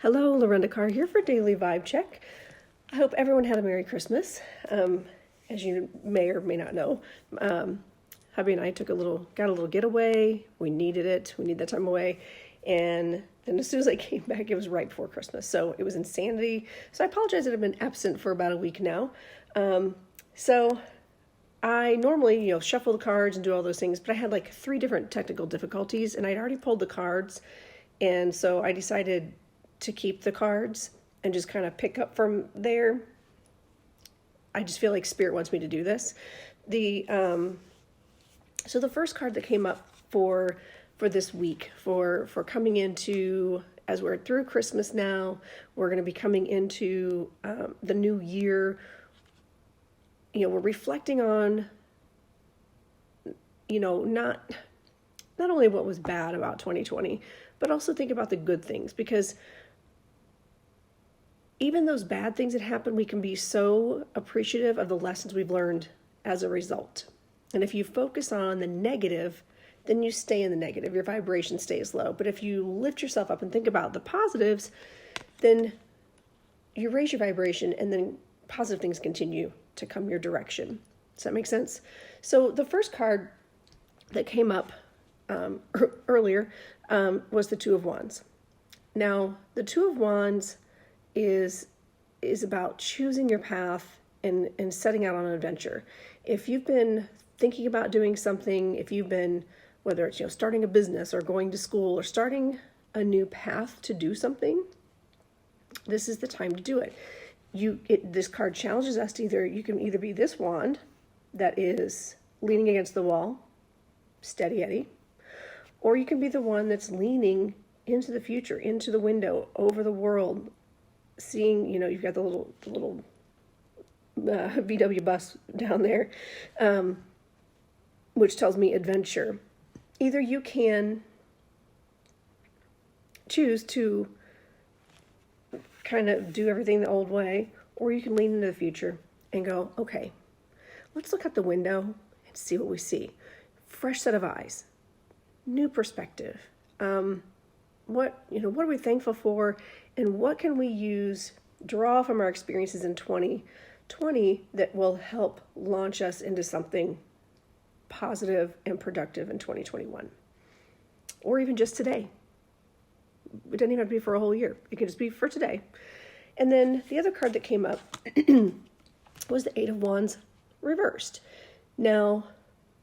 Hello, Lorenda Carr here for Daily Vibe Check. I hope everyone had a Merry Christmas. As you may or may not know, hubby and I got a little getaway. We needed it. We need that time away. And then as soon as I came back, it was right before Christmas. So it was insanity. So I apologize that I've been absent for about a week now. So I normally, shuffle the cards and do all those things, but I had like 3 different technical difficulties and I'd already pulled the cards. And so I decided to keep the cards and just kind of pick up from there. I just feel like Spirit wants me to do this. So the first card that came up for this week, for coming into, as we're through Christmas now, we're going to be coming into the new year. We're reflecting on, not only what was bad about 2020, but also think about the good things, because even those bad things that happen, we can be so appreciative of the lessons we've learned as a result. And if you focus on the negative, then you stay in the negative. Your vibration stays low. But if you lift yourself up and think about the positives, then you raise your vibration and then positive things continue to come your direction. Does that make sense? So the first card that came up earlier was the Two of Wands. Now, the Two of Wands is about choosing your path and setting out on an adventure. If you've been thinking about doing something, if you've been, whether it's starting a business or going to school or starting a new path to do something, this is the time to do it. This card challenges us to you can either be this wand that is leaning against the wall, steady Eddie, or you can be the one that's leaning into the future, into the window, over the world, seeing, you've got the little VW bus down there, which tells me adventure. Either you can choose to kind of do everything the old way, or you can lean into the future and go, okay, let's look out the window and see what we see. Fresh set of eyes, new perspective. What are we thankful for, and what can we draw from our experiences in 2020 that will help launch us into something positive and productive in 2021, or even just today. It doesn't even have to be for a whole year. It could just be for today. And then the other card that came up was the Eight of Wands reversed. Now,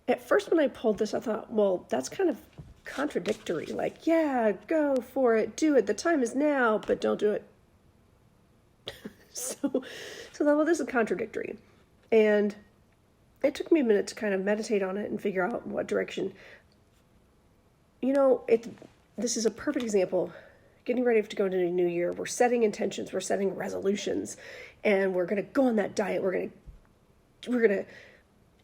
at first when I pulled this, I thought, well, that's kind of contradictory. Like, yeah, go for it, do it. The time is now, but don't do it. So well, this is contradictory. And it took me a minute to kind of meditate on it and figure out what direction. This is a perfect example. Getting ready to go into a new year. We're setting intentions. We're setting resolutions. And we're going to go on that diet. We're going to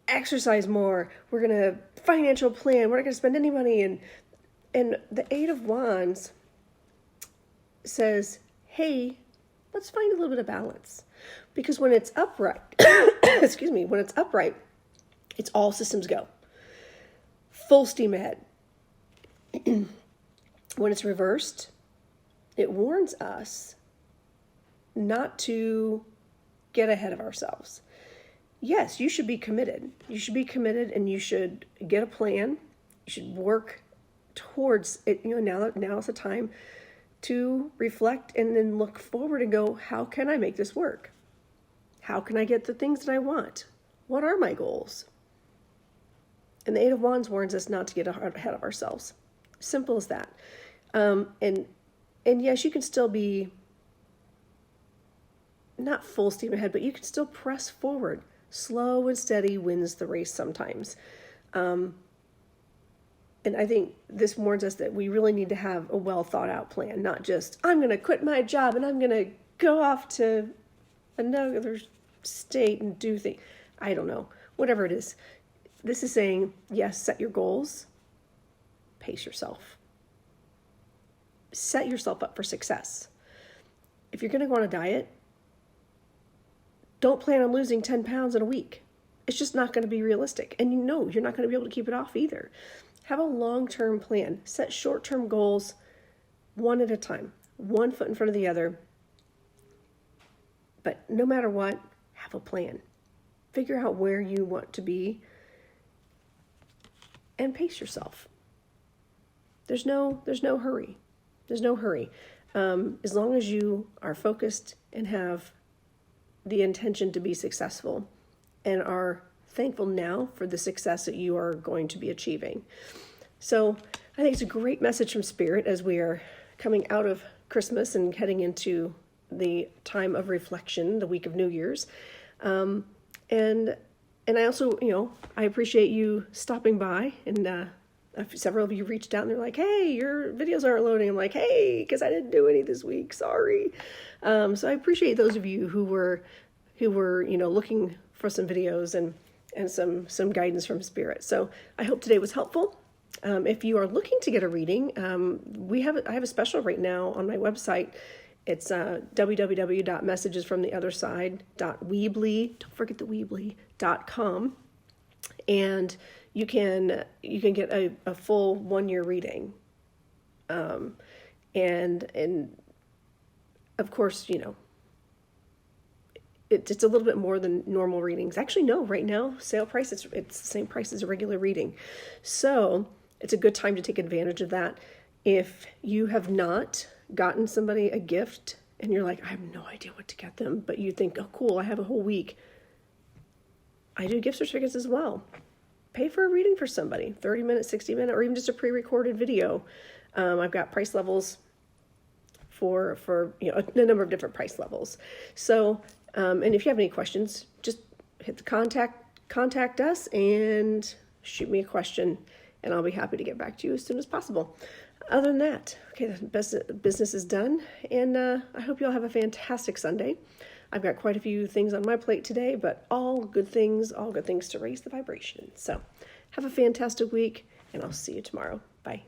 exercise more. We're going to financial plan. We're not going to spend any money. And the Eight of Wands says, hey, let's find a little bit of balance. Because when it's upright, when it's upright, it's all systems go. Full steam ahead. When it's reversed, it warns us not to get ahead of ourselves. Yes, you should be committed. You should be committed, and you should get a plan. You should work towards it. Now is the time to reflect and then look forward and go, how can I make this work? How can I get the things that I want? What are my goals? And the Eight of Wands warns us not to get ahead of ourselves. Simple as that. And yes, you can still be not full steam ahead, but you can still press forward. Slow and steady wins the race sometimes. And I think this warns us that we really need to have a well thought out plan, not just, I'm going to quit my job and I'm going to go off to another state and do things. I don't know, whatever it is. This is saying, yes, set your goals, pace yourself. Set yourself up for success. If you're going to go on a diet, don't plan on losing 10 pounds in a week. It's just not going to be realistic. And you're not going to be able to keep it off either. Have a long-term plan. Set short-term goals one at a time. one foot in front of the other. But no matter what, have a plan. Figure out where you want to be and pace yourself. There's no hurry. There's no hurry. As long as you are focused and have the intention to be successful and are thankful now for the success that you are going to be achieving. So I think it's a great message from Spirit as we are coming out of Christmas and heading into the time of reflection, the week of New Year's. And I also, I appreciate you stopping by, and several of you reached out and they're like, hey, your videos aren't loading. I'm like, hey, because I didn't do any this week. Sorry. So I appreciate those of you who were, looking for some videos and some guidance from Spirit. So I hope today was helpful. If you are looking to get a reading, I have a special right now on my website. It's www.messagesfromtheotherside.weebly, don't forget the Weebly.com, and you can get a full 1-year reading. And of course, it's a little bit more than normal readings. Actually, no, right now, sale price, it's the same price as a regular reading. So it's a good time to take advantage of that. If you have not gotten somebody a gift and you're like, I have no idea what to get them, but you think, oh, cool, I have a whole week. I do gift certificates as well. Pay for a reading for somebody, 30 minutes, 60 minutes, or even just a pre-recorded video. I've got price levels for a number of different price levels. So, and if you have any questions, just hit the contact us and shoot me a question, and I'll be happy to get back to you as soon as possible. Other than that, okay, the business is done, and I hope you all have a fantastic Sunday. I've got quite a few things on my plate today, but all good things to raise the vibration. So have a fantastic week, and I'll see you tomorrow. Bye.